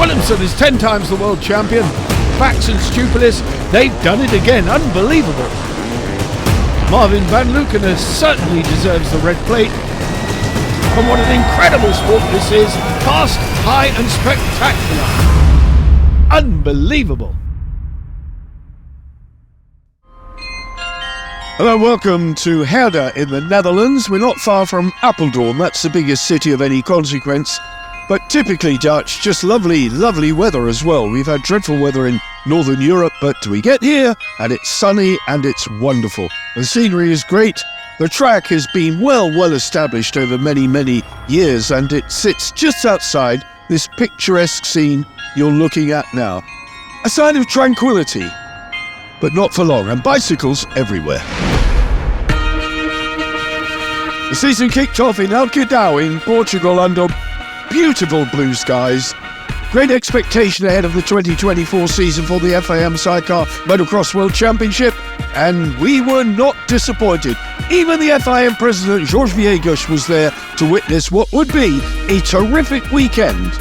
Williamson is 10 times the world champion. Bax and Stupilis, they've done it again. Unbelievable. Marvin van Lukenen certainly deserves the red plate. And what an incredible sport this is. Fast, high and spectacular. Unbelievable. Hello, welcome to Heerde in the Netherlands. We're not far from Apeldoorn, that's the biggest city of any consequence. But typically Dutch, just lovely, lovely weather as well. We've had dreadful weather in Northern Europe, but we get here and it's sunny and it's wonderful. The scenery is great. The track has been well established over many years, and it sits just outside this picturesque scene you're looking at now. A sign of tranquility, but not for long, and bicycles everywhere. The season kicked off in Alquidão in Portugal under beautiful blue skies. Great expectation ahead of the 2024 season for the FIM Sidecarcross World Championship, and we were not disappointed. Even the FIM president, Jorge Viegas, was there to witness what would be a terrific weekend.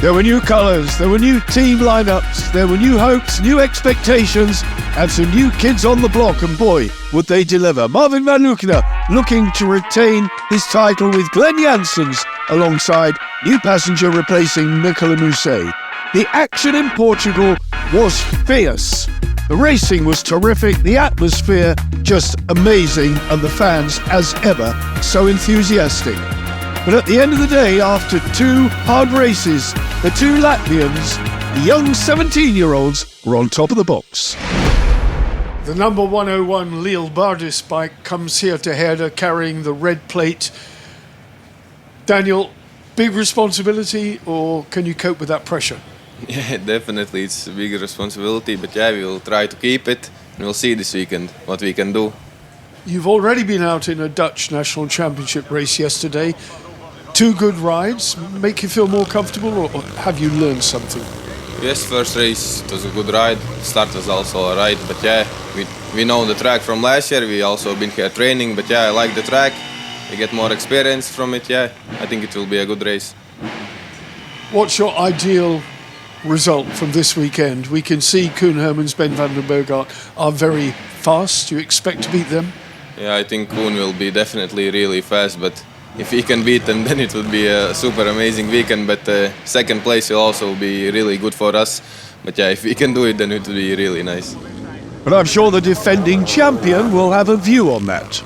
There were new colours, there were new team lineups, there were new hopes, new expectations, and some new kids on the block, and boy, would they deliver. Marvin van Lukenen looking to retain his title with Glenn Janssens alongside new passenger replacing Nicola Muset. The action in Portugal was fierce. The racing was terrific, the atmosphere just amazing, and the fans, as ever, so enthusiastic. But at the end of the day, after two hard races, the two Latvians, the young 17-year-olds, were on top of the box. The number 101 Lille Bardis bike comes here to Heerde carrying the red plate. Daniel, big responsibility, or can you cope with that pressure? Yeah, definitely it's a big responsibility, but yeah, we will try to keep it, and we'll see this weekend what we can do. You've already been out in a Dutch national championship race yesterday. Two good rides, make you feel more comfortable, or have you learned something? Yes, first race it was a good ride, start was also alright, but yeah, we know the track from last year, we also been here training, but yeah, I like the track, we get more experience from it, yeah, I think it will be a good race. What's your ideal result from this weekend? We can see Koen Hermans, Ben van den Boogaard are very fast. Do you expect to beat them? Yeah, I think Koen will be definitely really fast, but if he can beat them, then it would be a super amazing weekend. But second place will also be really good for us. But yeah, if we can do it, then it will be really nice. But I'm sure the defending champion will have a view on that.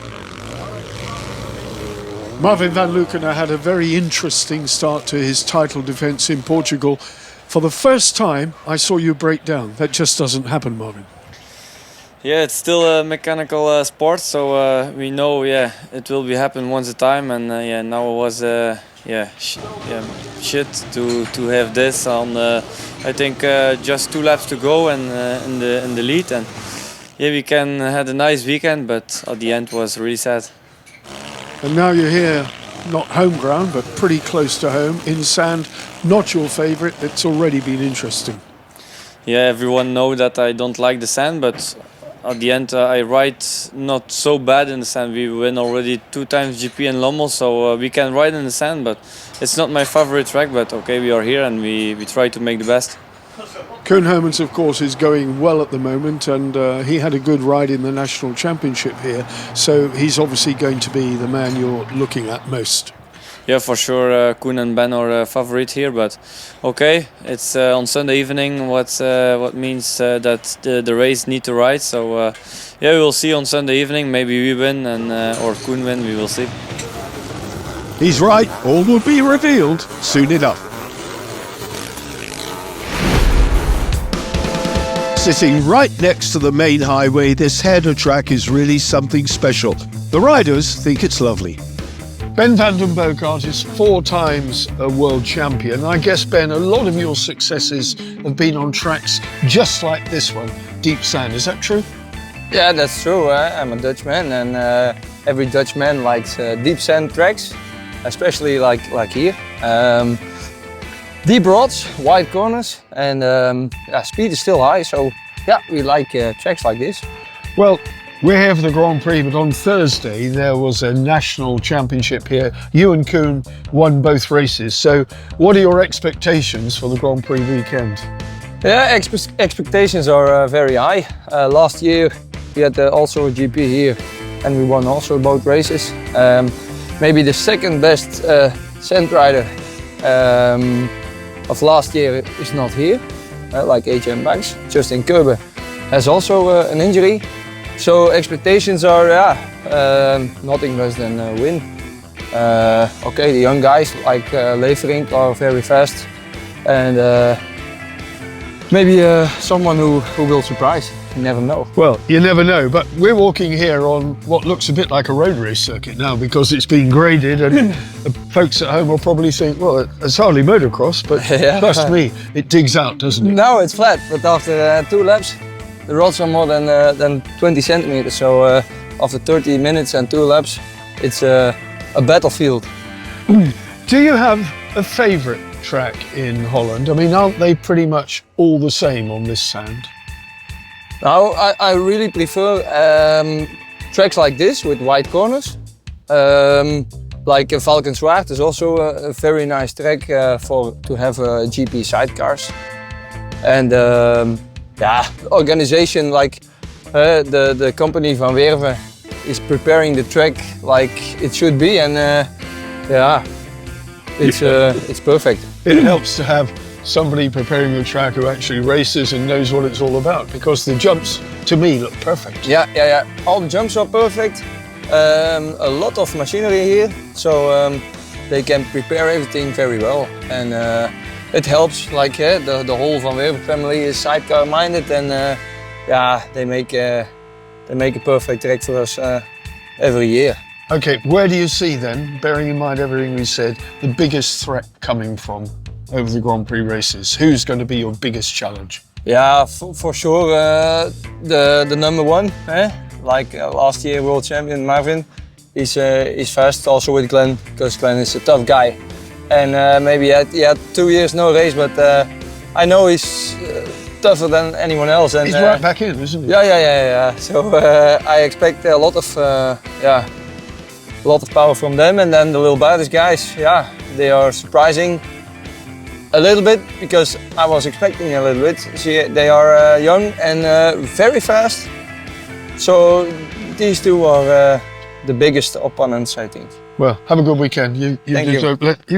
Marvin van Lukenen had a very interesting start to his title defence in Portugal. For the first time, I saw you break down. That just doesn't happen, Marvin. Yeah, it's still a mechanical sport, so we know, yeah, it will be happen once a time, and yeah, now it was, shit to have this on. I think just 2 laps to go and in the lead, and yeah, we can had a nice weekend, but at the end was really sad. And now you're here, not home ground, but pretty close to home in sand. Not your favourite. It's already been interesting. Yeah, everyone know that I don't like the sand, but at the end, I ride not so bad in the sand. We win already 2 times GP in Lommel, so we can ride in the sand, but it's not my favorite track, but okay, we are here and we try to make the best. Koen Hermans, of course, is going well at the moment, and he had a good ride in the national championship here, so he's obviously going to be the man you're looking at most. Yeah, for sure, Koen and Ben are favorite here, but okay, it's on Sunday evening. What means that the race need to ride. So yeah, we will see on Sunday evening. Maybe we win and or Koen win. We will see. He's right. All will be revealed soon enough. Sitting right next to the main highway, this Heerde track is really something special. The riders think it's lovely. Ben van den Boogaard is 4 times a world champion. I guess, Ben, a lot of your successes have been on tracks just like this one, deep sand. Is that true? Yeah, that's true. I'm a Dutchman, and every Dutchman likes deep sand tracks, especially like here. Deep rods, wide corners, and speed is still high. So yeah, we like tracks like this. Well, We're here for the Grand Prix, but on Thursday there was a national championship here. You and Koen won both races. So what are your expectations for the Grand Prix weekend? Yeah, expectations are very high. Last year we had also a GP here and we won also both races. Maybe the second best sand rider of last year is not here, like HM Banks. Justin Kurbe has also an injury. So expectations are nothing less than win. Okay, the young guys like Leverink are very fast and maybe someone who will surprise. You never know. Well, you never know, but we're walking here on what looks a bit like a road race circuit now because it's been graded and folks at home will probably think, well, it's hardly motocross, but Yeah. trust me, it digs out, doesn't it? Now it's flat, but after 2 laps, the rods are more than 20 centimeters. So after 30 minutes and 2 laps, it's a battlefield. Do you have a favourite track in Holland? I mean, aren't they pretty much all the same on this sand? Now, I really prefer tracks like this with wide corners. Like Valkenswaard is also a very nice track to have GP sidecars. And yeah, organization like the company Van Werven is preparing the track like it should be, and yeah, it's perfect. It helps to have somebody preparing the track who actually races and knows what it's all about, because the jumps to me look perfect. Yeah. All the jumps are perfect. A lot of machinery here, so they can prepare everything very well, and it helps. Like the whole Van Werven family is sidecar minded, and yeah, they make a perfect track for us every year. Okay, where do you see then, bearing in mind everything we said, the biggest threat coming from over the Grand Prix races? Who's going to be your biggest challenge? Yeah, for sure the number one. Like last year world champion Marvin, he's fast also with Glenn, because Glenn is a tough guy. And maybe he had 2 years no race, but I know he's tougher than anyone else. And he's right back in, isn't he? Yeah. So I expect a lot of power from them. And then the little British guys, yeah, they are surprising a little bit, because I was expecting a little bit. See, they are young and very fast. So these two are the biggest opponents, I think. Well, have a good weekend. You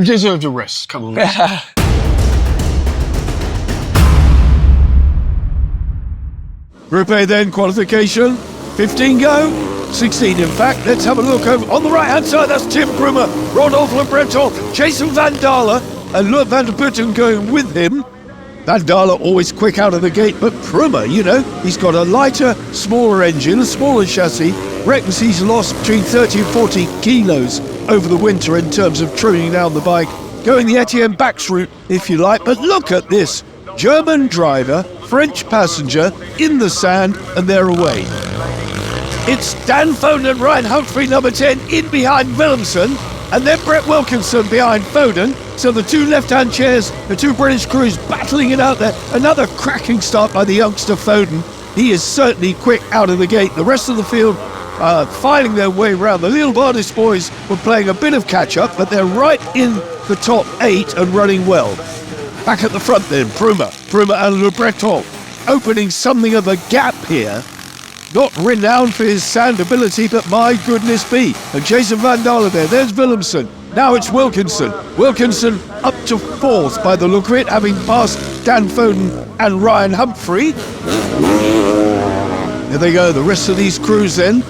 deserved a rest. Come on. Group A then, qualification. 15 go. 16 in fact. Let's have a look over on the right hand side. That's Tim Brummer, Rodolphe Le Breton, Jason Van Dalen, and Lurt van der Putten going with him. Van Dalen always quick out of the gate, but Brummer, you know, he's got a lighter, smaller engine, a smaller chassis. Reckons he's lost between 30 and 40 kilos over the winter in terms of trimming down the bike. Going the Etienne Bax route, if you like, but look at this. German driver, French passenger, in the sand, and they're away. It's Dan Foden and Ryan Humphrey, number 10, in behind Willemsen, and then Brett Wilkinson behind Foden. So the two left-hand chairs, the two British crews battling it out there. Another cracking start by the youngster Foden. He is certainly quick out of the gate. The rest of the field filing their way around. The Little Bardis boys were playing a bit of catch-up, but they're right in the top 8 and running well. Back at the front then, Brummer and Le Breton opening something of a gap here. Not renowned for his sand ability, but my goodness me. And Jason Van Dalen there's Willemsen. Now it's Wilkinson. Wilkinson up to 4th by the look of it, having passed Dan Foden and Ryan Humphrey. There they go, the rest of these crews then.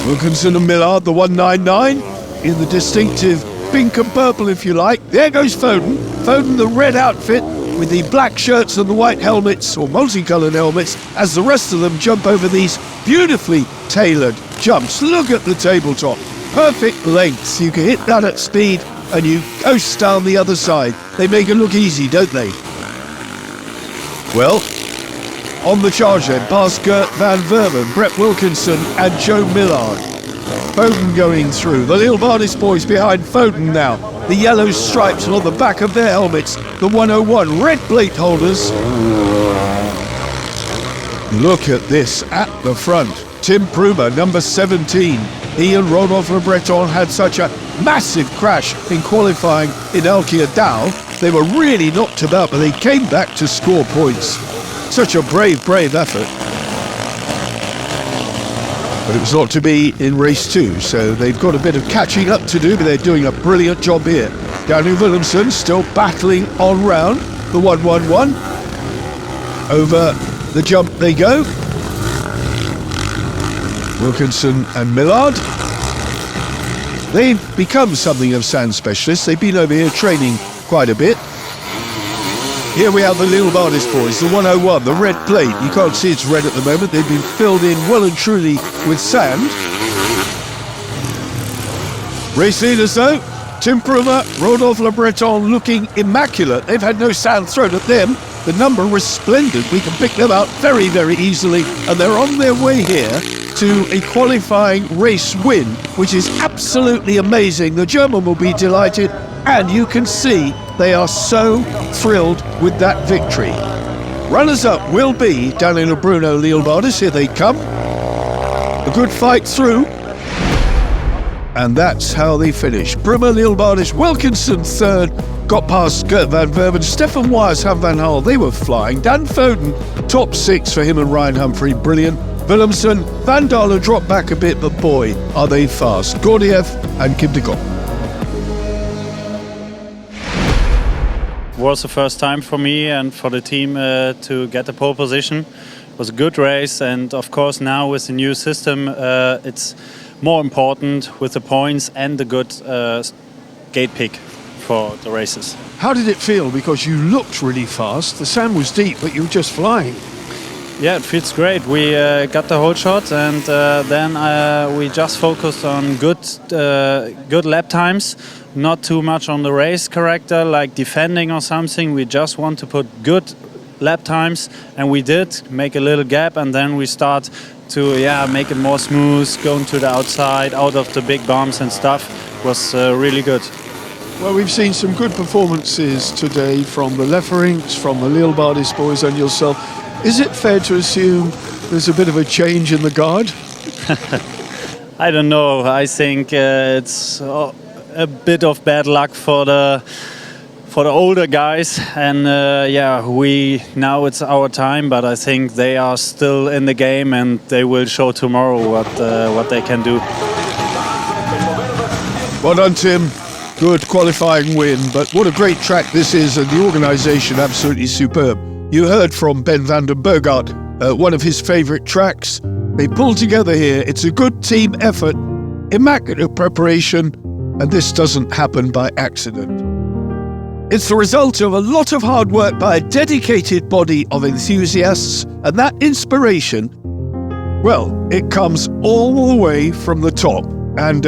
Wilkinson and Millard, the 199, in the distinctive pink and purple, if you like. There goes Foden. Foden, the red outfit, with the black shirts and the white helmets, or multicoloured helmets, as the rest of them jump over these beautifully tailored jumps. Look at the tabletop. Perfect lengths. You can hit that at speed and you coast down the other side. They make it look easy, don't they? Well, on the charge then, past Gert van Verven, Brett Wilkinson and Joe Millard. Foden going through. The Little Bardis boys behind Foden now. The yellow stripes on the back of their helmets. The 101 red plate holders. Look at this at the front. Tim Prumer, number 17. He and Rodolphe Le Breton had such a massive crash in qualifying in Elkia-Dow. They were really knocked about, but they came back to score points. Such a brave, brave effort. But it was not to be in race 2, so they've got a bit of catching up to do, but they're doing a brilliant job here. Daniel Willemsen still battling on round the 111. Over the jump they go. Wilkinson and Millard. They've become something of sand specialists. They've been over here training quite a bit. Here we have the Lille Bardis boys, the 101, the red plate. You can't see it's red at the moment. They've been filled in well and truly with sand. Race leaders though, Tim Prumer, Rodolphe Le Breton looking immaculate. They've had no sand thrown at them. The number was splendid. We can pick them out very, very easily. And they're on their way here to a qualifying race win, which is absolutely amazing. The German will be delighted, and you can see they are so thrilled with that victory. Runners-up will be Daniel and Bruno Lille Bardis. Here they come. A good fight through. And that's how they finish. Prumer, Lille Bardis, Wilkinson third, got past Gert van Verven, Stefan Wyers, Han van Hal, they were flying. Dan Foden, top 6 for him and Ryan Humphrey, brilliant. Willemsen, Van Dalen dropped back a bit, but boy, are they fast. Gordiev and Kim de Kock. Was the first time for me and for the team to get the pole position. It was a good race, and of course now with the new system it's more important with the points and the good gate pick for the races. How did it feel? Because you looked really fast. The sand was deep, but you were just flying. Yeah, it feels great. We got the whole shot, and then we just focused on good lap times. Not too much on the race character, like defending or something. We just want to put good lap times, and we did make a little gap, and then we start to make it more smooth, going to the outside, out of the big bumps and stuff. It was really good. Well, we've seen some good performances today from the Lefferings, from the Lille Bardis boys and yourself. Is it fair to assume there's a bit of a change in the guard? I don't know. I think it's a bit of bad luck for the older guys, and we now it's our time. But I think they are still in the game, and they will show tomorrow what they can do. Well done, Tim. Good qualifying win, but what a great track this is, and the organisation absolutely superb. You heard from Ben van den Bogart, one of his favourite tracks. They pulled together here. It's a good team effort, immaculate preparation, and this doesn't happen by accident. It's the result of a lot of hard work by a dedicated body of enthusiasts, and that inspiration, well, it comes all the way from the top. And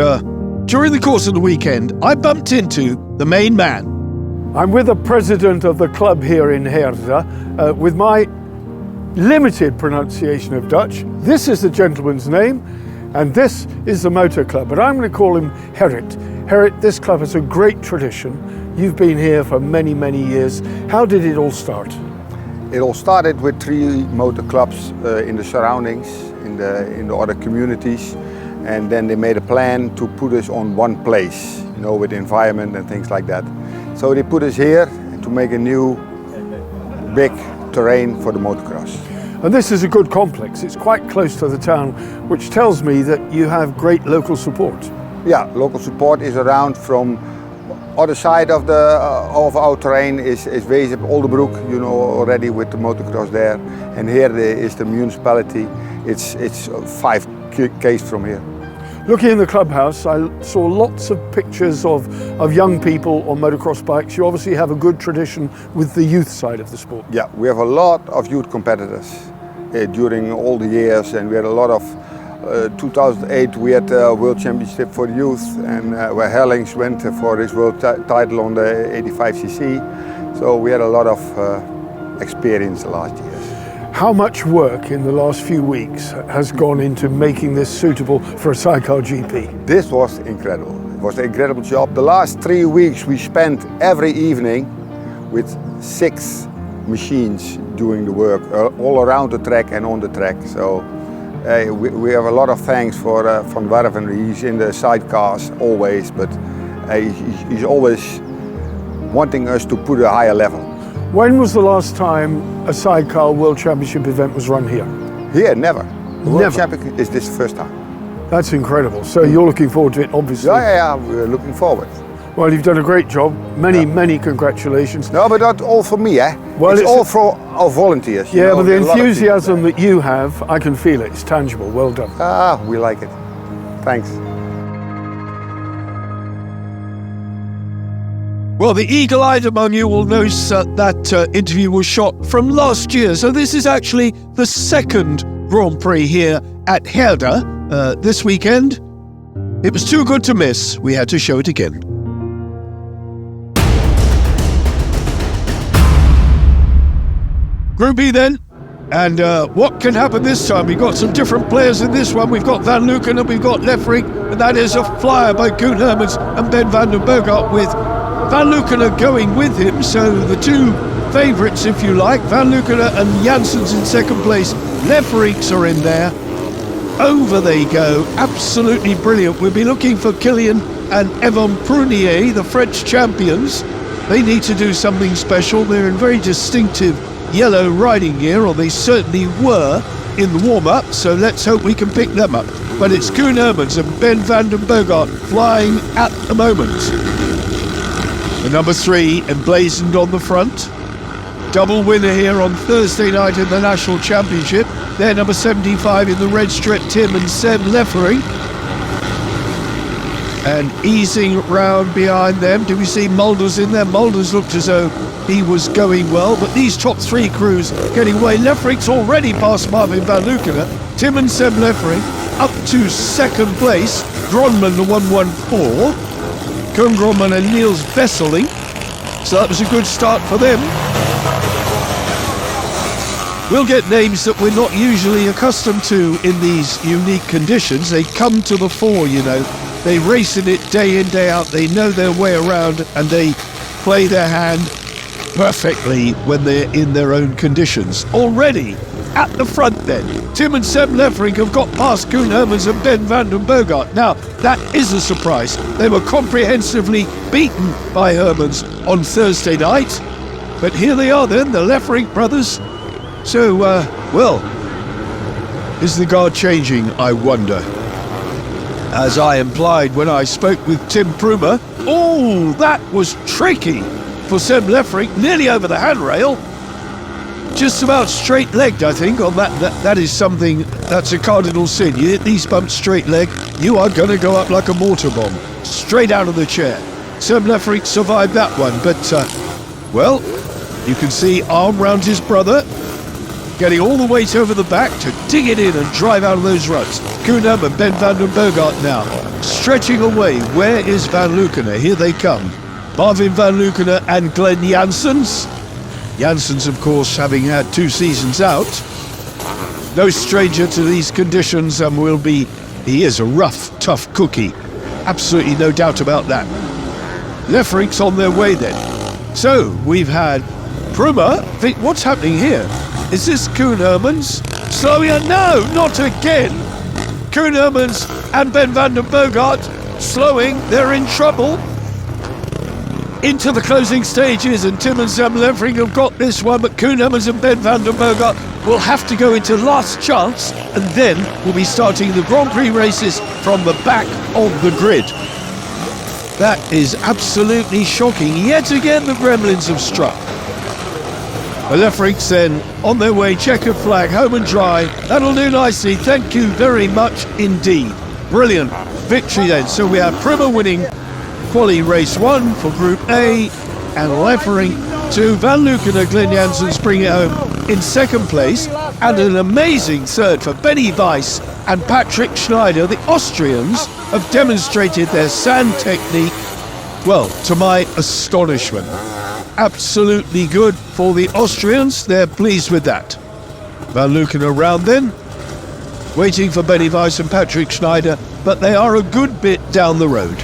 during the course of the weekend, I bumped into the main man. I'm with the president of the club here in Heerde, with my limited pronunciation of Dutch. This is the gentleman's name, and this is the motor club, but I'm going to call him Heerde. Heerde, this club has a great tradition. You've been here for many, many years. How did it all start? It all started with 3 motor clubs in the surroundings, in the other communities, and then they made a plan to put us on one place, you know, with the environment and things like that. So they put us here to make a new big terrain for the motocross. And this is a good complex. It's quite close to the town, which tells me that you have great local support. Yeah, local support is around from other side of our terrain is Weesp, Oldebroek, you know already with the motocross there. And here is the municipality. It's 5 k's from here. Looking in the clubhouse, I saw lots of pictures of young people on motocross bikes. You obviously have a good tradition with the youth side of the sport. Yeah, we have a lot of youth competitors during all the years, and we had a lot of 2008 we had a World Championship for youth, and where Herlings went for his world title on the 85cc. So we had a lot of experience the last years. How much work in the last few weeks has gone into making this suitable for a sidecar GP? This was incredible. It was an incredible job. The last 3 weeks we spent every evening with 6 machines doing the work all around the track and on the track. So we have a lot of thanks for Van Werven. He's in the sidecars always, but he's always wanting us to put a higher level. When was the last time a sidecar World Championship event was run here? Here, never. The World Never. Championship is this first time. That's incredible. So you're looking forward to it, obviously. Yeah, we're looking forward. Well, you've done a great job. Many congratulations. No, but not all for me, eh? Well, it's it's all for our volunteers. Yeah, know, but the a lot of people enthusiasm there. that you have, I can feel it. It's tangible. Well done. We like it. Thanks. Well, the eagle-eyed among you will notice that interview was shot from last year. So this is actually the second Grand Prix here at Heerde this weekend. It was too good to miss. We had to show it again. Group B then. And what can happen this time? We've got some different players in this one. We've got Van Luken and we've got Lefferink. And that is a flyer by Koen Hermans and Ben van den Bogart, with Van Luken going with him. So the two favourites, if you like, Van Luken and Janssens in second place. Lefferinks are in there. Over they go. Absolutely brilliant. We'll be looking for Kilian and Evan Prunier, the French champions. They need to do something special. They're in very distinctive yellow riding gear, or they certainly were in the warm-up, so let's hope we can pick them up. But it's Koen Hermans and Ben van den Bogart flying at the moment. The number 3 emblazoned on the front. Double winner here on Thursday night in the National Championship. They're number 75 in the red strip, Tim and Seb Leffering. And easing round behind them, do we see Mulders in there? Mulders looked as though he was going well, but these top 3 crews getting away. Lefferink's already past Marvin van Luken. Tim and Seb Leffering up to second place. Gronman the 114. Koen Gronman and Niels Vesseling. So that was a good start for them. We'll get names that we're not usually accustomed to in these unique conditions. They come to the fore, you know. They race in it day in, day out. They know their way around and they play their hand perfectly when they're in their own conditions. Already at the front then, Tim and Seb Leffering have got past Koen Hermans and Ben van den Bogart. Now, that is a surprise. They were comprehensively beaten by Hermans on Thursday night. But here they are then, the Leffering brothers. So, well, is the guard changing, I wonder? As I implied when I spoke with Tim Prumer, oh, that was tricky for Seb Leffering, nearly over the handrail. Just about straight-legged, I think, on that. That is something, that's a cardinal sin. You hit these bumps straight leg, you are going to go up like a mortar bomb, straight out of the chair. Seb Leffering survived that one, but, well, you can see arm round his brother, getting all the weight over the back to dig it in and drive out of those ruts. Koen Hermans, Ben van den Bogart now, stretching away. Where is Van Luken? Here they come. Marvin van Luken and Glenn Janssens. Janssens, of course, having had 2 seasons out. No stranger to these conditions, and he is a rough, tough cookie. Absolutely no doubt about that. Lefferink's on their way then. So, we've had Prumer. What's happening here? Is this Koen Hermans? Slowing on? No, not again. Koen Hermans and Ben van den Bogart slowing. They're in trouble. Into the closing stages, and Tim and Sam Leffering have got this one, but Koen Hermans and Ben van den Bogart will have to go into last chance, and then we'll be starting the Grand Prix races from the back of the grid. That is absolutely shocking. Yet again, the Gremlins have struck. The Lefferinks then on their way, checkered flag, home and dry. That'll do nicely. Thank you very much indeed. Brilliant victory then. So we have Prumer winning quali race 1 for Group A, and Leffering 2. Van Luken and Glenn Janssens bring it home in second place, and an amazing third for Benny Weiss and Patrick Schneider. The Austrians have demonstrated their sand technique, well, to my astonishment. Absolutely good for the Austrians. They're pleased with that. Van Luken around then, waiting for Benny Weiss and Patrick Schneider, but they are a good bit down the road.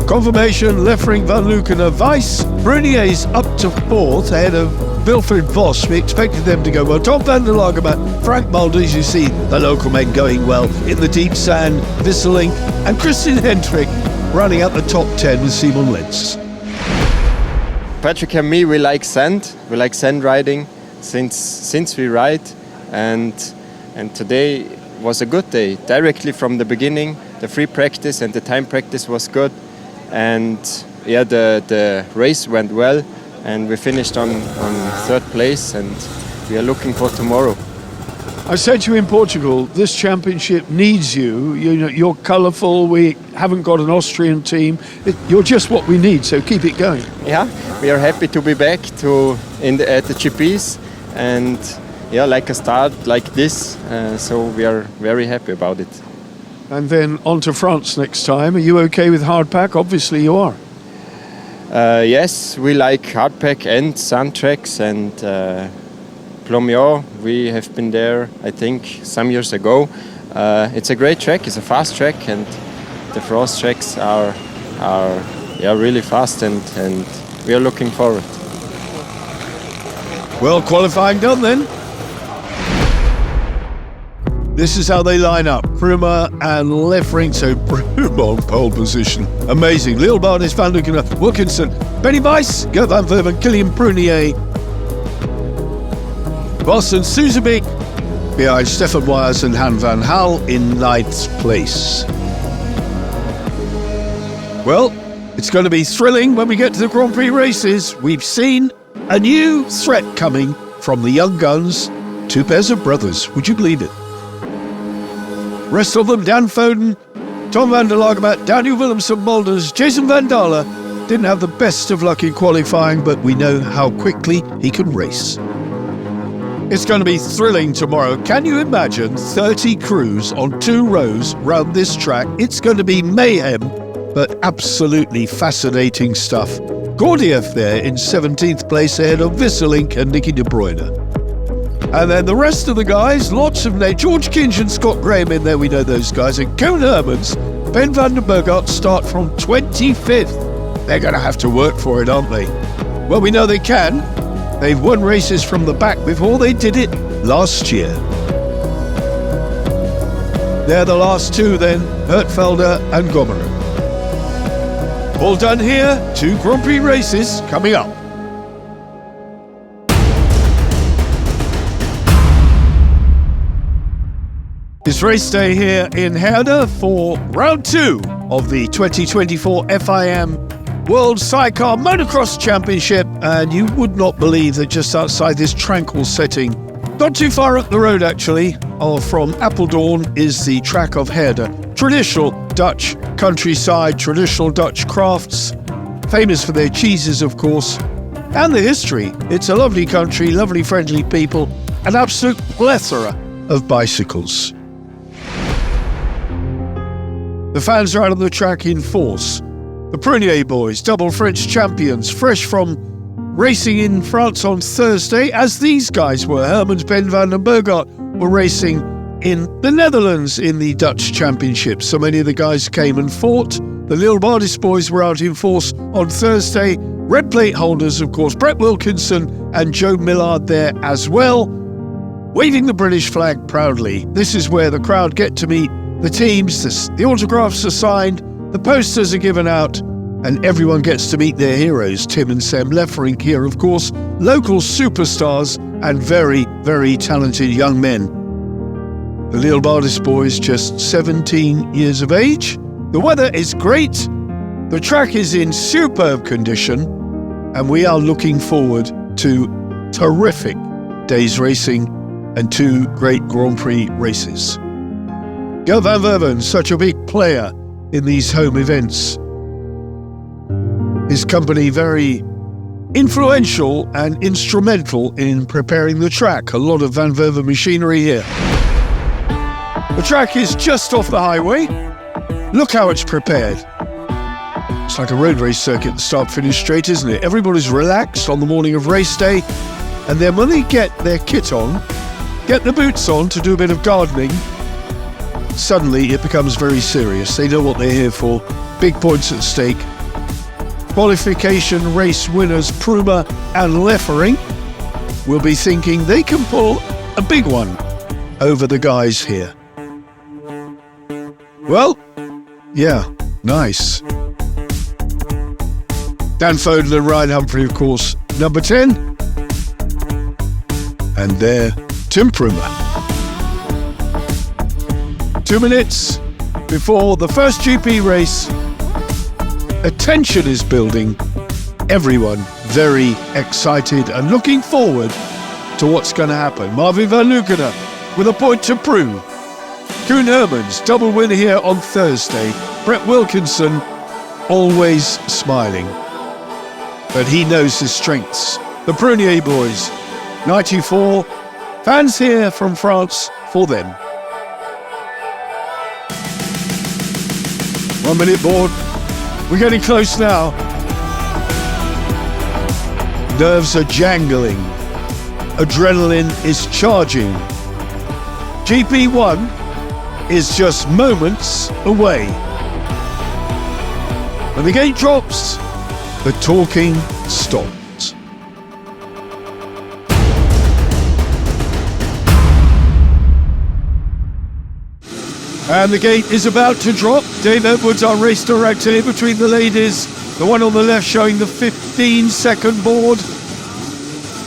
Confirmation, Leffering, Van Lukenen, Weiss. Brunier's up to 4th ahead of Wilfried Vos. We expected them to go well. Tom van der Lagerbaan, Frank Mulder, as you see, the local men going well in the deep sand, Wisseling, and Christian Hendrick running up the top 10 with Simon Lenz. Patrick and me, we like sand. We like sand riding since we ride, and today was a good day. Directly from the beginning, the free practice and the time practice was good, and yeah, the race went well, and we finished on 3rd place, and we are looking for tomorrow. I said to you in Portugal, this championship needs you. You're colourful. We haven't got an Austrian team. You're just what we need, so keep it going. Yeah, we are happy to be back at the GPs, and yeah, like a start like this. So we are very happy about it. And then on to France next time. Are you okay with hardpack? Obviously you are. Yes, we like hardpack and sand tracks, and Plomior, we have been there, I think, some years ago. It's a great track, it's a fast track, and the frost tracks are really fast, and we are looking forward. Well, qualifying done then. This is how they line up. Bruma and Leffering, so Bruma on pole position. Amazing. Lil Barnes, Van Lukenen, Wilkinson, Benny Weiss, Gert van Verven, Kilian Brunier, Vos and Soesebeke behind Stefan Wyers and Han van Hal in 9th place. Well, it's going to be thrilling when we get to the Grand Prix races. We've seen a new threat coming from the young guns. 2 pairs of brothers, would you believe it? Rest of them, Dan Foden, Tom van der Lagerbaan, Daniel Willemsen Mulders, Jason van Dalen, didn't have the best of luck in qualifying, but we know how quickly he can race. It's going to be thrilling tomorrow. Can you imagine 30 crews on 2 rows round this track? It's going to be mayhem, but absolutely fascinating stuff. Gordiev there in 17th place ahead of Wisselink and Nicky de Bruyne. And then the rest of the guys, lots of names. George Kinch and Scott Graham in there, we know those guys. And Koen Hermans, Ben van den Bergart start from 25th. They're going to have to work for it, aren't they? Well, we know they can. They've won races from the back before. They did it last year. They're the last 2 then, Hertfelder and Gommeren. All done here, 2 Grand Prix races coming up. It's race day here in Heerde for round 2 of the 2024 FIM World Sidecar Motocross Championship, and you would not believe that just outside this tranquil setting, not too far up the road actually, from Apeldoorn is the track of Heerde. Traditional Dutch countryside, traditional Dutch crafts, famous for their cheeses of course, and the history. It's a lovely country, lovely friendly people, an absolute plethora of bicycles. The fans are out on the track in force. The Prunier boys, double French champions, fresh from racing in France on Thursday, as these guys were. Hermans, Ben van den Bergart were racing in the Netherlands in the Dutch Championship. So many of the guys came and fought. The Lil Bardis boys were out in force on Thursday. Red plate holders, of course, Brett Wilkinson and Joe Millard there as well, waving the British flag proudly. This is where the crowd get to meet the teams, the autographs are signed, the posters are given out, and everyone gets to meet their heroes. Tim and Sam Leffering here, of course, local superstars and very, very talented young men. The Lil Bardis boys, just 17 years of age. The weather is great, the track is in superb condition, and we are looking forward to terrific days racing and 2 great Grand Prix races. Gert van Verven, such a big player in these home events. His company very influential and instrumental in preparing the track. A lot of Van Verven machinery here. The track is just off the highway. Look how it's prepared. It's like a road race circuit, the start-finish straight, isn't it? Everybody's relaxed on the morning of race day, and then when they get their kit on, get the boots on to do a bit of gardening, suddenly it becomes very serious. They know what they're here for. Big points at stake. qualification race winners Pruma and Leffering will be thinking they can pull a big one over the guys here. Well, yeah, nice. Dan Foden and Ryan Humphrey, of course, number 10. And there, Tim Pruma. 2 minutes before the first GP race. Attention is building. Everyone very excited and looking forward to what's going to happen. Marvin van Leeuwen with a point to prove. Koen Hermans, double win here on Thursday. Brett Wilkinson, always smiling. But he knows his strengths. The Prunier boys, 94. Fans here from France for them. 1 minute board. We're getting close now. Nerves are jangling. Adrenaline is charging. GP1 is just moments away. When the gate drops, the talking stops. And the gate is about to drop. Dave Edwards, our race director, here between the ladies. The one on the left showing the 15-second board.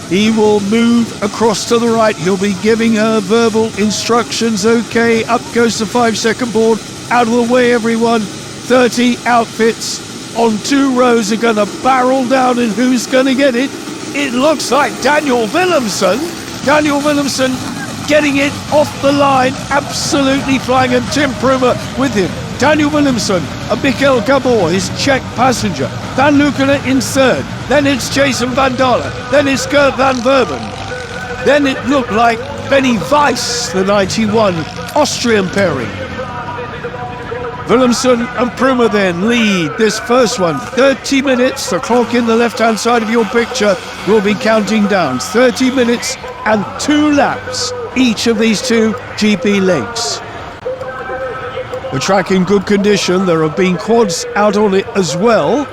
He will move across to the right. He'll be giving her verbal instructions. Okay, up goes the 5-second board. Out of the way, everyone. 30 outfits on 2 rows are going to barrel down, and who's going to get it? It looks like Daniel Willemsen. Daniel Willemsen getting it off the line, absolutely flying, and Tim Pruma with him. Daniel Willemsen and Mikkel Gabor, his Czech passenger. Van Leeuwen in third. Then it's Jason Van Dalen. Then it's Gert van Verben. Then it looked like Benny Weiss, the 91 Austrian pairing. Willemsen and Pruma then lead this first one. 30 minutes, the clock in the left-hand side of your picture will be counting down. 30 minutes and 2 laps, each of these 2 GP legs. The track in good condition. There have been quads out on it as well.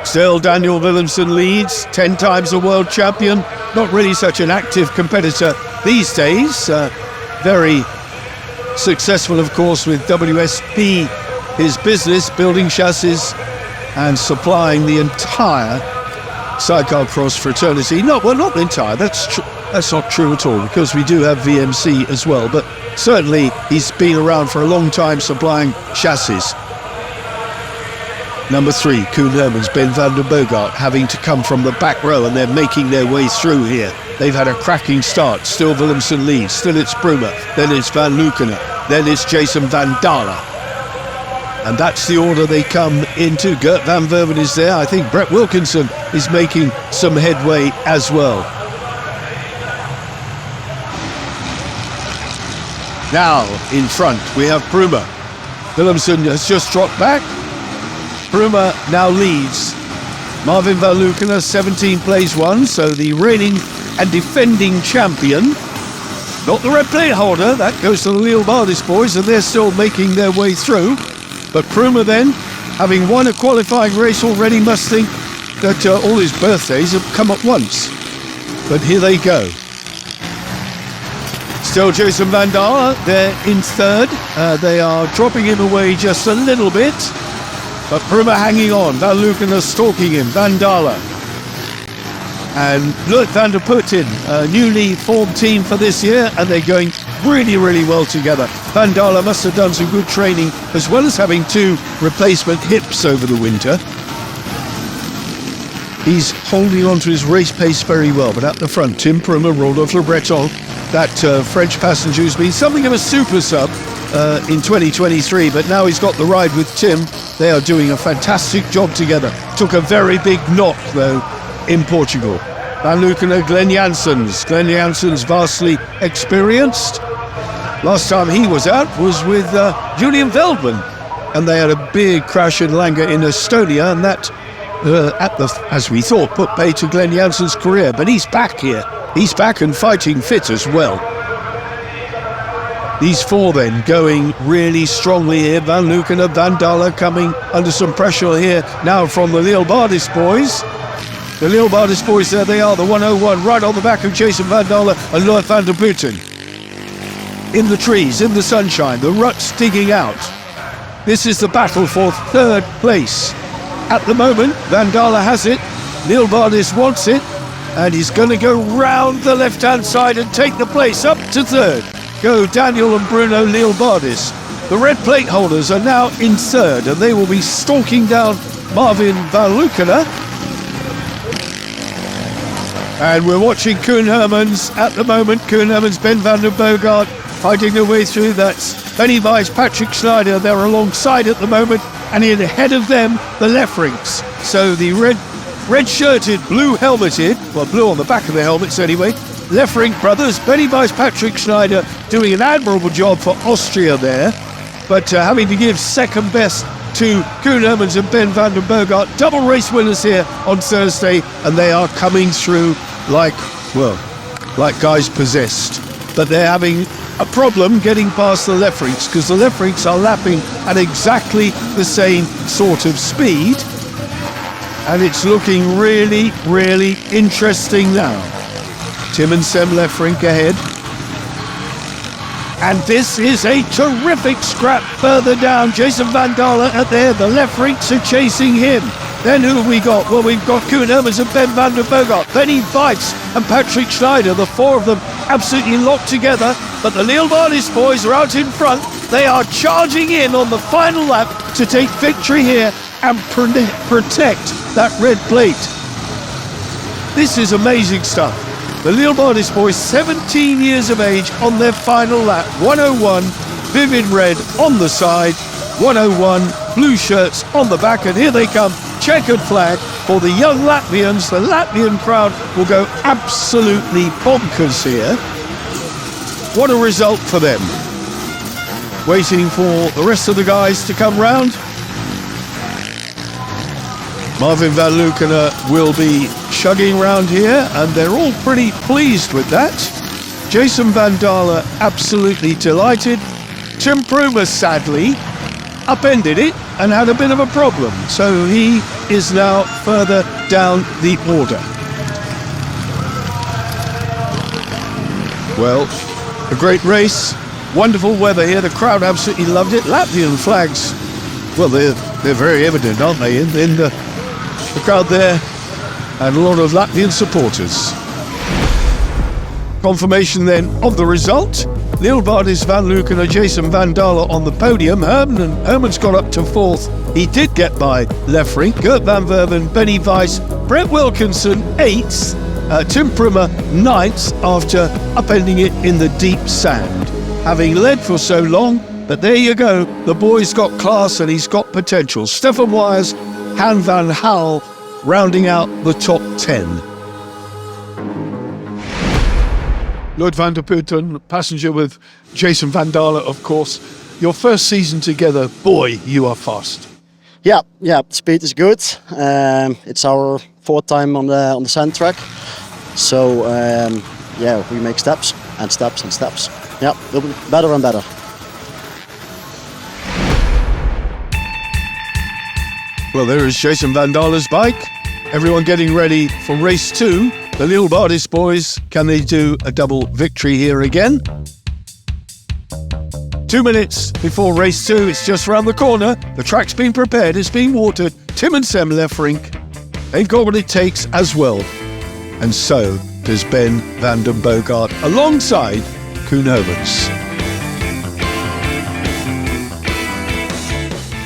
Still, Daniel Willemsen leads, 10 times a world champion. Not really such an active competitor these days. Very successful, of course, with WSP, his business, building chassis and supplying the entire Sidecarcross fraternity. No, well, not the entire. That's not true at all, because we do have VMC as well. But certainly, he's been around for a long time supplying chassis. Number 3, Koen Hermans, Ben van der Bogart, having to come from the back row, and they're making their way through here. They've had a cracking start. Still Willemsen leads. Still it's Pruma. Then it's Van Leeuwen. Then it's Jason Van Dalen. And that's the order they come into. Gert van Verben is there. I think Brett Wilkinson is making some headway as well. Now, in front, we have Pruma. Willemsen has just dropped back. Pruma now leads. Marvin van Leeuwen, 17 plays 1, so the reigning and defending champion. Not the red plate holder, that goes to the Lille Bardis boys, and they're still making their way through. But Pruma then, having won a qualifying race already, must think that all his birthdays have come at once. But here they go. Still Jason Van Dalen, they're in third. They are dropping him away just a little bit. But Pruma hanging on. Van Leeuwen is stalking him. Van Dalen. And Lut van der Putten, a newly formed team for this year, and they're going really, really well together. Van Dalen must have done some good training, as well as having 2 replacement hips over the winter. He's holding on to his race pace very well, but at the front, Tim Pruma, Rodolphe Le Breton, that French passenger who's been something of a super sub in 2023, but now he's got the ride with Tim. They are doing a fantastic job together. Took a very big knock, though, in Portugal. Van Leeuwen, Glenn Janssens. Glenn Janssens, vastly experienced. Last time he was out was with Julian Veldman, and they had a big crash in Lange in Estonia, and that, as we thought, put pay to Glenn Janssens' career. But he's back here. He's back and fighting fit as well. These four then going really strongly here. Van Luken and Van Dalen coming under some pressure here now from the Leeuwardis boys. The Leeuwardis boys, there they are, the 101 right on the back of Jason Van Dalen and Lloyd van der Putten. In the trees, in the sunshine, the ruts digging out. This is the battle for third place. At the moment, Van Dalen has it, Leeuwardis wants it, and he's going to go round the left-hand side and take the place up to third. Go Daniel and Bruno Leeuwardis. The red plate holders are now in third, and they will be stalking down Marvin van Luken. And we're watching Koen Hermans at the moment. Koen Hermans, Ben van den Boogaard fighting their way through. That's Benny Weiss, Patrick Schneider. They're alongside at the moment, and in ahead of them, the Lefrinks. So the red-shirted, blue-helmeted, well, blue on the back of their helmets anyway, Lefrink brothers, Benny Weiss, Patrick Schneider, doing an admirable job for Austria there, but having to give second best to Koen Hermans and Ben van den Boogaard, double race winners here on Thursday, and they are coming through like guys possessed. But they're having a problem getting past the Lefrinks, because the Lefrinks are lapping at exactly the same sort of speed, and it's looking really, really interesting now. Tim and Sem Lefrink ahead. And this is a terrific scrap further down. Jason Van Dalen at there. The Lefrinks are chasing him. Then who have we got? Well, we've got Koen Hermans and Ben van den Boogaard, Benny Weiss and Patrick Schneider. The four of them absolutely locked together. But the Leeuwardis boys are out in front. They are charging in on the final lap to take victory here and protect that red plate. This is amazing stuff. The Leeuwardis boys, 17 years of age on their final lap. 101, vivid red on the side. 101, blue shirts on the back. And here they come, checkered flag for the young Latvians. The Latvian crowd will go absolutely bonkers here. What a result for them. Waiting for the rest of the guys to come round. Marvin van Luken will be chugging round here, and they're all pretty pleased with that. Jason Van Dalen absolutely delighted. Tim Prumer sadly upended it and had a bit of a problem, so he is now further down the order. Well, a great race, wonderful weather here, the crowd absolutely loved it. Latvian flags, well, they're very evident, aren't they, in the crowd there, and a lot of Latvian supporters. Confirmation then of the result. Leeuwardis, Van Luken and Jason Van Dalen on the podium. Herman's got up to fourth. He did get by Lefrink. Gert van Verven, Benny Weiss, Brett Wilkinson eighth. Tim Prumer ninth after upending it in the deep sand. Having led for so long, but there you go. The boy's got class and he's got potential. Stefan Weyers, Han van Hal rounding out the top 10. Lloyd van der Putten, passenger with Jason Van Dalen, of course. Your first season together, boy, you are fast. Yeah, speed is good. It's our fourth time on the sand track. So we make steps and steps and steps. Yeah, it'll be better and better. Well, there is Jason Van Dalen's bike. Everyone getting ready for race 2. The Leeuwardis boys, can they do a double victory here again? 2 minutes before race 2, it's just round the corner. The track's been prepared, it's been watered. Tim and Sem Lefrink, they've got what it takes as well. And so does Ben van den Boogaard alongside Koen Hermans.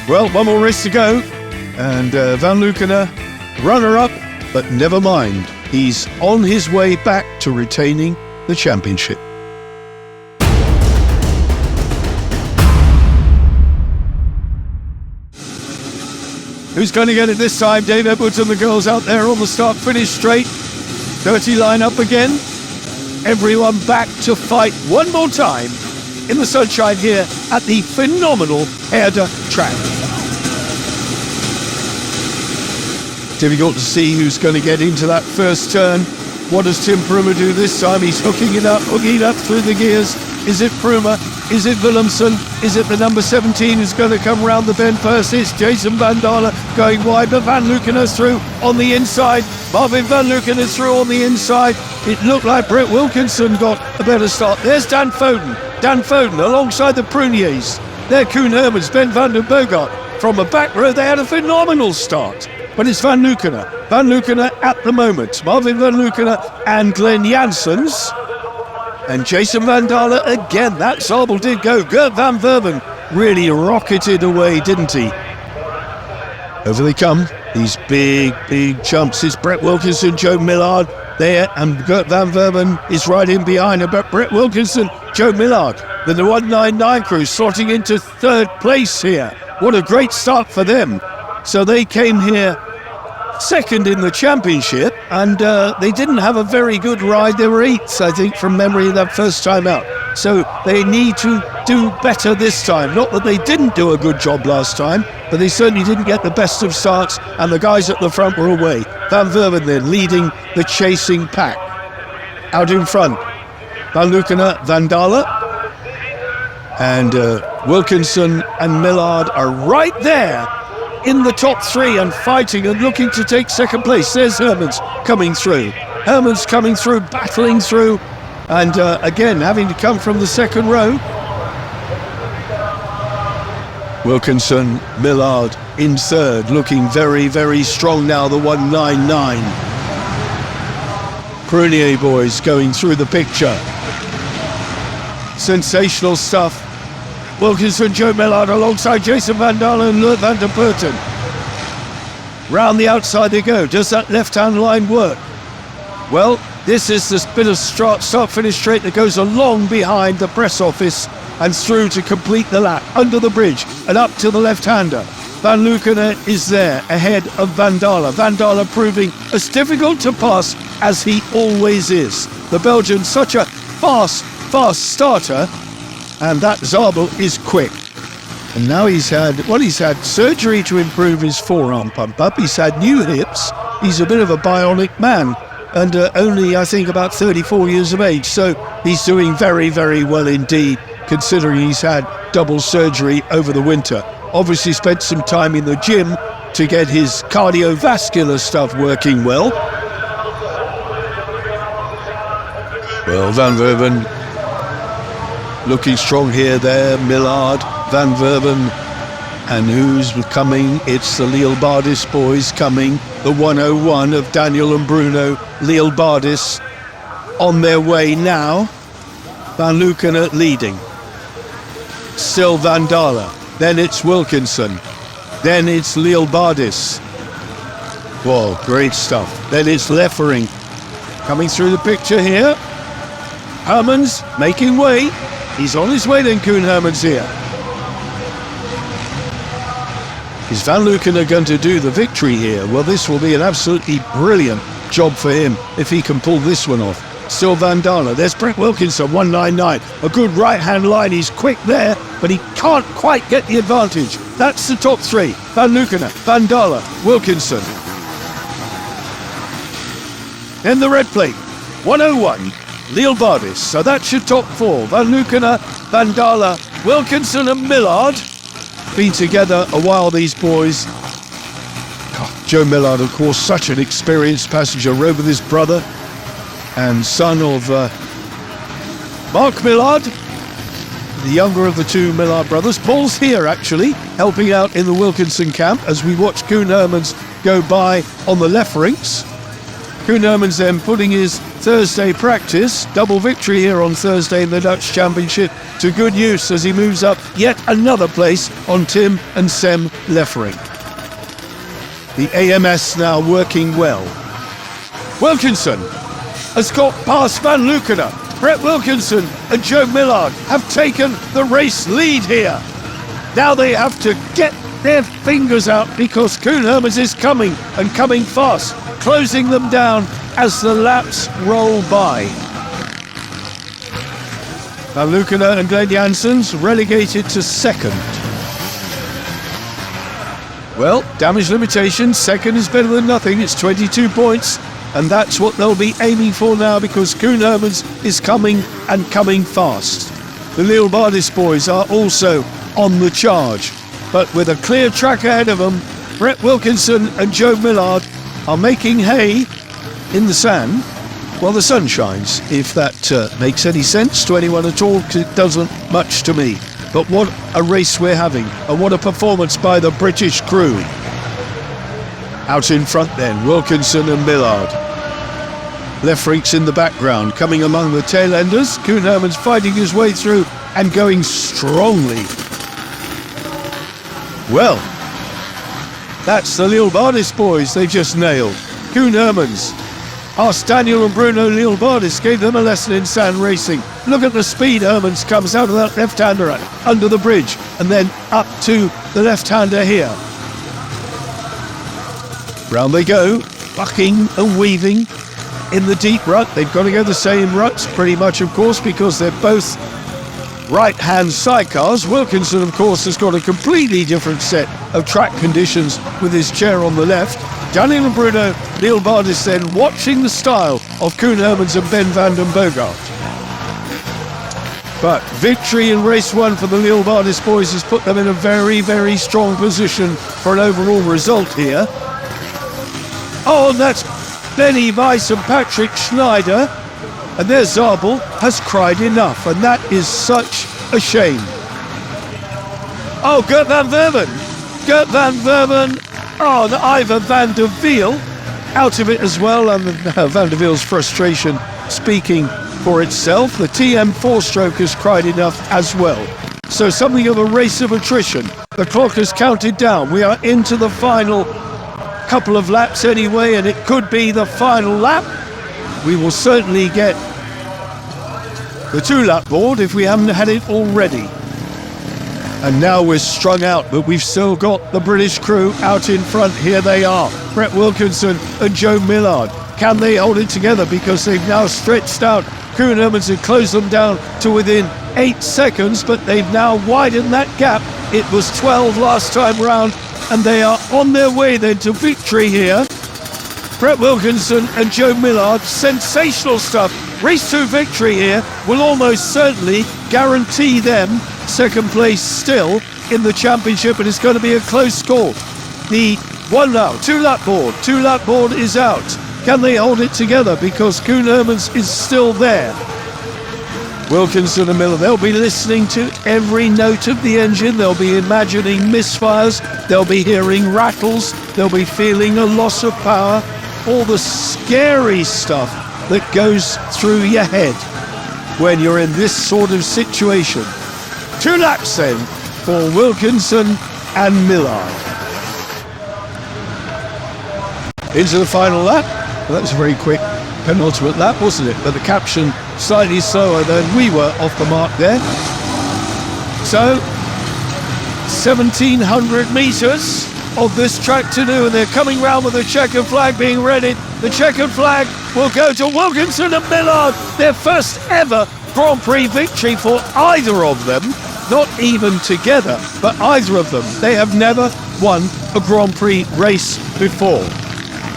Well, one more race to go. And Van Luken, runner-up, but never mind. He's on his way back to retaining the championship. Who's going to get it this time? Dave Edwards and the girls out there on the start-finish straight. Dirty line up again. Everyone back to fight one more time in the sunshine here at the phenomenal Heerde track. Difficult to see who's going to get into that first turn. What does Tim Prumer do this time? He's hooking it up through the gears. Is it Prumer? Is it Willemsen? Is it the number 17 who's going to come round the bend first? It's Jason Van Dalen going wide, but Van Luken is through on the inside. Marvin Van Luken is through on the inside. It looked like Brett Wilkinson got a better start. There's Dan Foden. Dan Foden alongside the Pruniers. There Koen Hermans, Ben van den Bogart. From the back row, they had a phenomenal start. But it's Van Lukener. Van Lukener at the moment. Marvin Van Lukener and Glenn Janssens. And Jason Van Dalen again. That Zabel did go. Gert van Verven really rocketed away, didn't he? Over they come. These big jumps. It's Brett Wilkinson, Joe Millard there. And Gert van Verven is right in behind him. But Brett Wilkinson, Joe Millard. The 199 crew slotting into third place here. What a great start for them. So they came here second in the championship, and they didn't have a very good ride. They were 8th, I think, from memory that first time out. So they need to do better this time. Not that they didn't do a good job last time, but they certainly didn't get the best of starts, and the guys at the front were away. Van Verven then leading the chasing pack. Out in front, Van Lukener, Van Dalen, and Wilkinson and Millard are right there in the top 3 and fighting and looking to take second place. There's Hermans coming through. Hermans coming through, battling through, and again having to come from the second row. Wilkinson, Millard in third, looking very, very strong now, the 199. Prunier boys going through the picture. Sensational stuff. Wilkinson, Joe Millard alongside Jason Van Dalen and Lurt van der Putten. Round the outside they go. Does that left-hand line work? Well, this is this bit of start-finish straight that goes along behind the press office and through to complete the lap, under the bridge and up to the left-hander. Van Lukener is there, ahead of Van Dalen. Van Dalen proving as difficult to pass as he always is. The Belgian, such a fast starter, and that Zabel is quick. And now he's had surgery to improve his forearm pump up. He's had new hips. He's a bit of a bionic man, and only, I think, about 34 years of age. So he's doing very, very well indeed, considering he's had double surgery over the winter. Obviously spent some time in the gym to get his cardiovascular stuff working well. Well, Van Verven looking strong here, there, Millard, Van Verven, and who's coming? It's the Lille Bardis boys coming, the 101 of Daniel and Bruno. Lille Bardis on their way now. Van Lukener leading. Still Van Dalen, then it's Wilkinson, then it's Lille Bardis. Whoa, great stuff. Then it's Leffering coming through the picture here. Hermans making way. He's on his way then, Koen Hermans here. Is Van Lukener going to do the victory here? Well, this will be an absolutely brilliant job for him if he can pull this one off. Still Van Dalen. There's Brett Wilkinson, 199. A good right-hand line. He's quick there, but he can't quite get the advantage. That's the top 3. Van Lukener, Van Dalen, Wilkinson. Then the red plate, 101. Lille Bardis, so that's your top 4. Van Lukener, Van Dalen, Wilkinson and Millard. Been together a while, these boys. Joe Millard, of course, such an experienced passenger, rode with his brother and son of Mark Millard, the younger of the 2 Millard brothers. Paul's here, actually, helping out in the Wilkinson camp as we watch Koen Hermans go by on the Lefferings. Koen Hermans then putting his Thursday practice, double victory here on Thursday in the Dutch Championship, to good use as he moves up yet another place on Tim and Sem Leffering. The AMS now working well. Wilkinson has got past Van Lukener. Brett Wilkinson and Joe Millard have taken the race lead here. Now they have to get their fingers out because Koen Hermans is coming and coming fast, closing them down as the laps roll by. Van Lukener and Glenn Janssens relegated to second. Well, damage limitation, second is better than nothing. It's 22 points, and that's what they'll be aiming for now because Koen Hermans is coming and coming fast. the Leeuwardis boys are also on the charge. But with a clear track ahead of them, Brett Wilkinson and Joe Millard are making hay in the sand while the sun shines, if that makes any sense to anyone at all, because it doesn't much to me. But what a race we're having, and what a performance by the British crew. Out in front then, Wilkinson and Millard. Left freaks in the background, coming among the tail enders. Koen Hermans fighting his way through and going strongly. Well, that's the Leeuwardis boys they've just nailed. Koen Hermans. Asked Daniel and Bruno Leeuwardis, gave them a lesson in sand racing. Look at the speed Hermans comes out of that left-hander under the bridge and then up to the left-hander here. Round they go, bucking and weaving in the deep rut. They've got to go the same ruts pretty much, of course, because they're both right-hand sidecars. Wilkinson, of course, has got a completely different set of track conditions with his chair on the left. Daniel and Bruno Leeuwardis then watching the style of Koen Hermans and Ben van den Boogaard. But victory in race one for the Leeuwardis boys has put them in a very, very strong position for an overall result here. Oh, and that's Benny Weiss and Patrick Schneider. And their Zabel has cried enough, and that is such a shame. Oh, Gert van Verven. Gert van Verven. Oh, and Ivor van der Wiel out of it as well, and van der Wiel's frustration speaking for itself. The TM four-stroke has cried enough as well. So something of a race of attrition. The clock has counted down. We are into the final couple of laps anyway, and it could be the final lap. We will certainly get the two-lap board if we haven't had it already. And now we're strung out, but we've still got the British crew out in front. Here they are, Brett Wilkinson and Joe Millard. Can they hold it together? Because they've now stretched out. Koen Hermans had closed them down to within 8 seconds, but they've now widened that gap. It was 12 last time round, and they are on their way then to victory here. Brett Wilkinson and Joe Millard, sensational stuff. Race 2 victory here will almost certainly guarantee them second place still in the championship, and it's going to be a close score. The two-lap board is out. Can they hold it together? Because Koen Hermans is still there. Wilkinson and Miller, they'll be listening to every note of the engine. They'll be imagining misfires. They'll be hearing rattles. They'll be feeling a loss of power. All the scary stuff that goes through your head when you're in this sort of situation. 2 laps then for Wilkinson and Millard. Into the final lap. Well, that was a very quick penultimate lap, wasn't it? But the caption slightly slower than we were off the mark there. So 1,700 metres of this track to do, and they're coming round with the checkered flag being readied. The checkered flag will go to Wilkinson and Millard, their first ever Grand Prix victory for either of them, not even together, but either of them. They have never won a Grand Prix race before.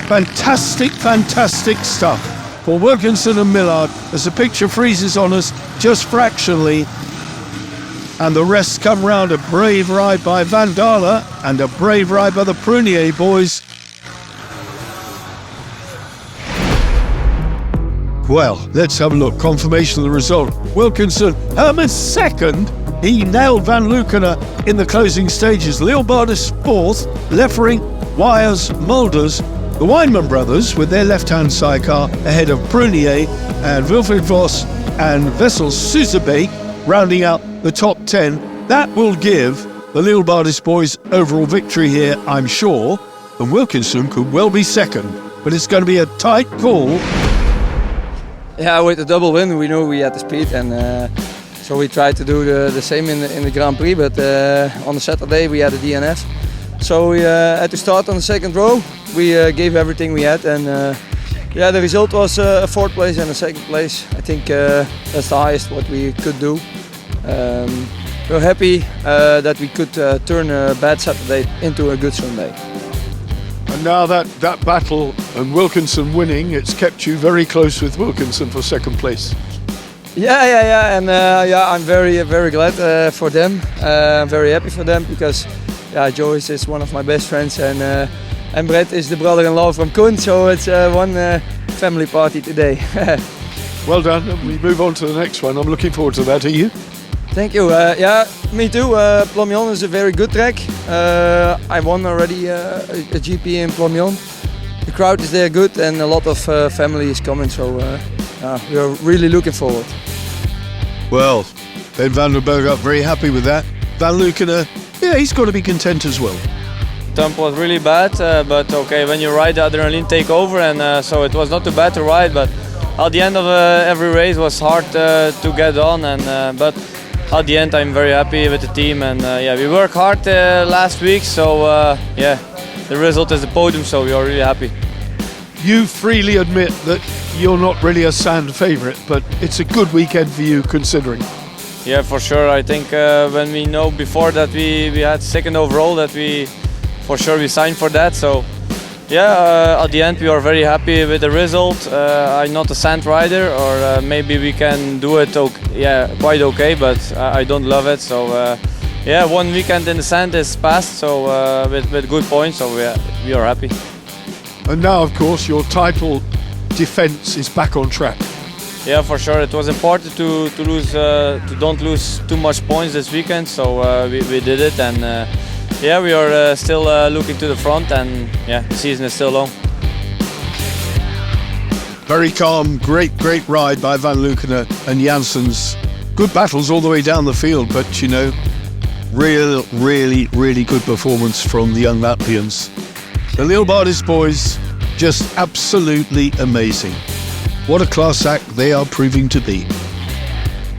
Fantastic, fantastic stuff for Wilkinson and Millard as the picture freezes on us just fractionally. And the rest come round. A brave ride by Van Dalen and a brave ride by the Prunier boys. Well, let's have a look. Confirmation of the result. Wilkinson, Hermans second. He nailed Van Lukenen in the closing stages. Leeuwardis fourth. Leffering, Wires, Mulders. The Weinman brothers with their left-hand sidecar ahead of Prunier and Wilfried Vos and Wessel Suzebeek rounding out the top 10. That will give the Leeuwardis boys overall victory here, I'm sure. And Wilkinson could well be second, but it's going to be a tight call. Yeah, with the double win, we know we had the speed, and so we tried to do the same in the Grand Prix, but on the Saturday we had a DNF. So we had to start on the second row. We gave everything we had, and yeah, the result was a 4th place and a 2nd place. I think that's the highest what we could do. We're happy that we could turn a bad Saturday into a good Sunday. And now that battle and Wilkinson winning, it's kept you very close with Wilkinson for second place. Yeah, and I'm very glad for them. I'm very happy for them because Joyce is one of my best friends and Brett is the brother-in-law from Koen, so it's one family party today. Well done. We move on to the next one. I'm looking forward to that. Are you? Thank you. Me too. Plomion is a very good track. I won already a GP in Plomion. The crowd is there good and a lot of family is coming, so we are really looking forward. Well, Ben van der Berg up very happy with that. Van Lukenen, he's got to be content as well. Tempo was really bad, but okay, when you ride, the adrenaline take over, and so it was not too bad to ride. But at the end of every race was hard to get on, and but at the end I'm very happy with the team, and we worked hard last week, so the result is the podium, so we are really happy. You freely admit that you're not really a sand favourite, but it's a good weekend for you considering. Yeah, for sure. I think when we know before that we had second overall, that we signed for that. So at the end we are very happy with the result. I'm not a sand rider, or maybe we can do it quite okay, but I don't love it. So one weekend in the sand is passed, so with good points, so we are happy. And now, of course, your title defence is back on track. Yeah, for sure. It was important to don't lose too much points this weekend, so we did it, and we are still looking to the front, and the season is still long. Very calm, great ride by Van Lukenen and Janssens. Good battles all the way down the field, but really good performance from the young Latvians. The Leeuwardis boys, just absolutely amazing. What a class act they are proving to be.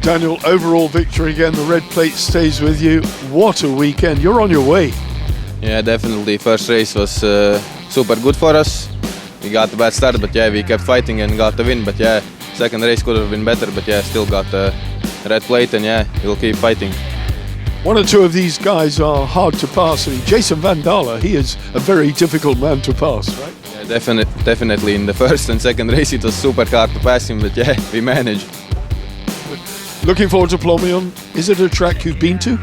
Daniel, overall victory again, the red plate stays with you. What a weekend, you're on your way. Yeah, definitely. First race was super good for us. We got a bad start, but we kept fighting and got the win. But second race could have been better, but still got the red plate, and we'll keep fighting. One or two of these guys are hard to pass. I mean, Jason Van Dalen, he is a very difficult man to pass, right? Yeah, definitely. In the first and second race it was super hard to pass him, but we managed. Looking forward to Plomion. Is it a track you've been to?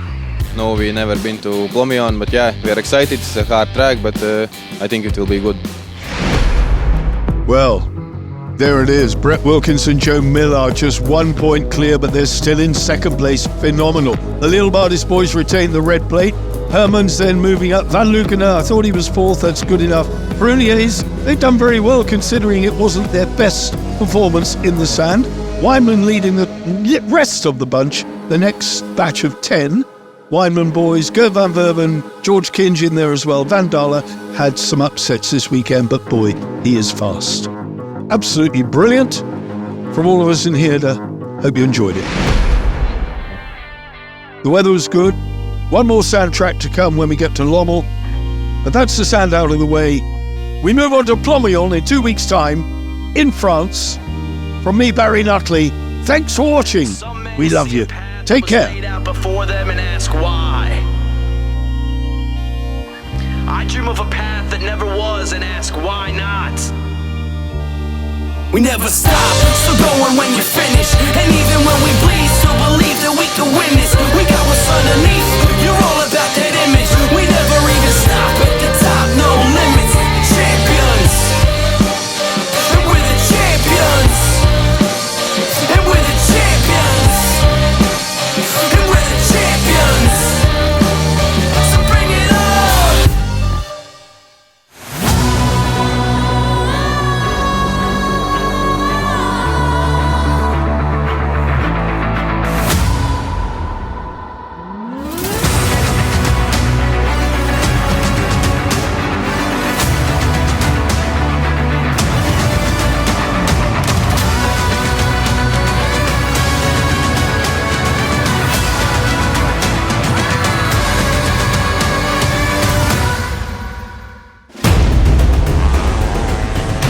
No, we never been to Plomion, but we are excited. It's a hard track, but I think it will be good. Well, there it is. Brett Wilkinson, Joe Miller just 1 point clear, but they're still in second place. Phenomenal. The Leeuwardis boys retain the red plate. Herman's then moving up. Van Lukenen, I thought he was fourth. That's good enough. Bruniers, they've done very well considering it wasn't their best performance in the sand. Weinman leading the rest of the bunch. The next batch of 10. Weinman boys, Gert van Verben, George Kinge in there as well. Van Dalen had some upsets this weekend, but boy, he is fast. Absolutely brilliant. From all of us in Heerde, hope you enjoyed it. The weather was good. One more sand track to come when we get to Lommel. But that's the sand out of the way. We move on to Plomion in 2 weeks' time in France. From me, Barry Nutley, thanks for watching. We love you. Take care. Before them and ask why. I dream of a path that never was and ask why not. We never stop, still going when you're finished. And even when we bleed, still believe that we can win this. We got what's underneath, you're all about that image. We never even stop at the top, no limits. Champions, and we're the champions. And we're the champions. And we're the champions. So bring it on.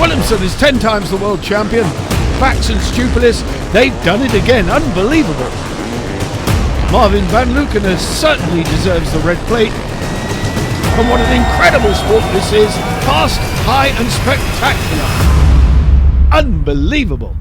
Williamson is 10 times the world champion. Bax and Stupilis, they've done it again. Unbelievable. Marvin van Lukenen certainly deserves the red plate. And what an incredible sport this is. Fast, high and spectacular. Unbelievable.